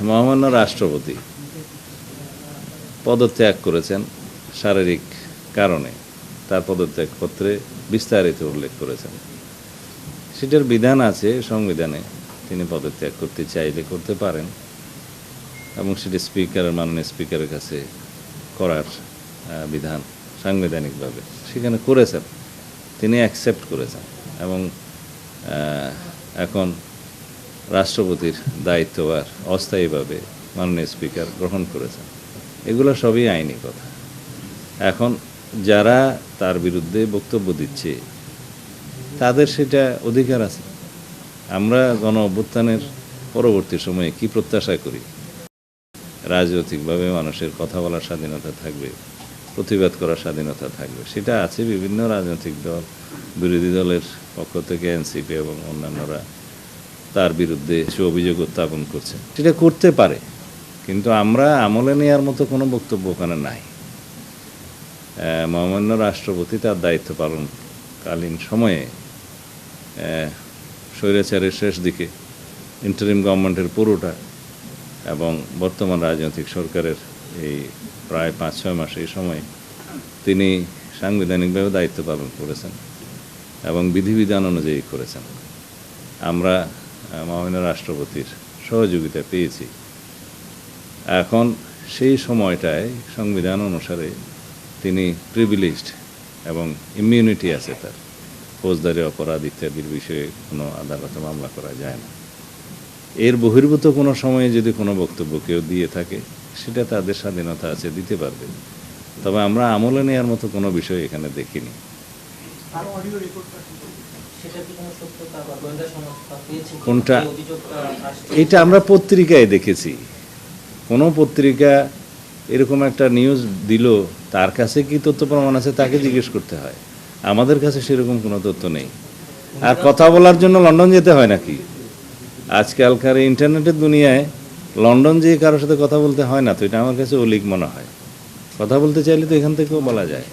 মহামান্য রাষ্ট্রপতি পদত্যাগ করেছেন শারীরিক কারণে, তার পদত্যাগপত্রে বিস্তারিত উল্লেখ করেছেন। সেটার বিধান আছে সংবিধানে, তিনি পদত্যাগ করতে চাইলে করতে পারেন এবং সেটি মাননীয় স্পিকারের কাছে করার বিধান সাংবিধানিকভাবে সেখানে করেছেন, তিনি অ্যাকসেপ্ট করেছেন এবং এখন রাষ্ট্রপতির দায়িত্বভার অস্থায়ীভাবে মাননীয় স্পিকার গ্রহণ করেছেন। এগুলো সবই আইনি কথা। এখন যারা তার বিরুদ্ধে বক্তব্য দিচ্ছে তাদের সেটা অধিকার আছে। আমরা গণ অভ্যুত্থানের পরবর্তী সময়ে কি প্রত্যাশা করি? রাজনৈতিকভাবে মানুষের কথা বলার স্বাধীনতা থাকবে, প্রতিবাদ করার স্বাধীনতা থাকবে, সেটা আছে। বিভিন্ন রাজনৈতিক দল, বিরোধী দলের পক্ষ থেকে এনসিপি এবং অন্যান্যরা তার বিরুদ্ধে সে অভিযোগ উত্থাপন করছে, সেটা করতে পারে, কিন্তু আমরা আমলে নেওয়ার মতো কোনো বক্তব্য ওখানে নাই। মহামান্য রাষ্ট্রপতি তার দায়িত্ব পালনকালীন সময়ে স্বৈরাচারের শেষ দিকে ইন্টারিম গভর্নমেন্টের পুরোটা এবং বর্তমান রাজনৈতিক সরকারের এই প্রায় 5-6 মাস এই সময়ে তিনি সাংবিধানিকভাবে দায়িত্ব পালন করেছেন এবং বিধিবিধান অনুযায়ী করেছেন। আমরা মহামান্য রাষ্ট্রপতির সহযোগিতা পেয়েছি। এখন সেই সময়টায় সংবিধান অনুসারে তিনি প্রিভিলেজড এবং ইমিউনিটি আছে তার, ফৌজদারি অপরাধ ইত্যাদির বিষয়ে কোনো আদালতে মামলা করা যায় না। এর বহির্ভূত কোনো সময়ে যদি কোনো বক্তব্য কেউ দিয়ে থাকে সেটা তাদের স্বাধীনতা আছে, দিতে পারবে। তবে আমরা আমলে নেওয়ার মতো কোনো বিষয় এখানে দেখিনি। কোনটা? এটা আমরা পত্রিকায় দেখেছি। কোনো পত্রিকা এরকম একটা নিউজ দিল, তার কাছে কি তথ্য প্রমাণ আছে তাকে জিজ্ঞেস করতে হয়। আমাদের কাছে সেরকম কোনো তথ্য নেই। আর কথা বলার জন্য লন্ডন যেতে হয় নাকি? আজকালকার ইন্টারনেটের দুনিয়ায় লন্ডন যেয়ে কারোর সাথে কথা বলতে হয় না, তো এটা আমার কাছে অলিক মনে হয়। কথা বলতে চাইলে তো এখান থেকেও বলা যায়।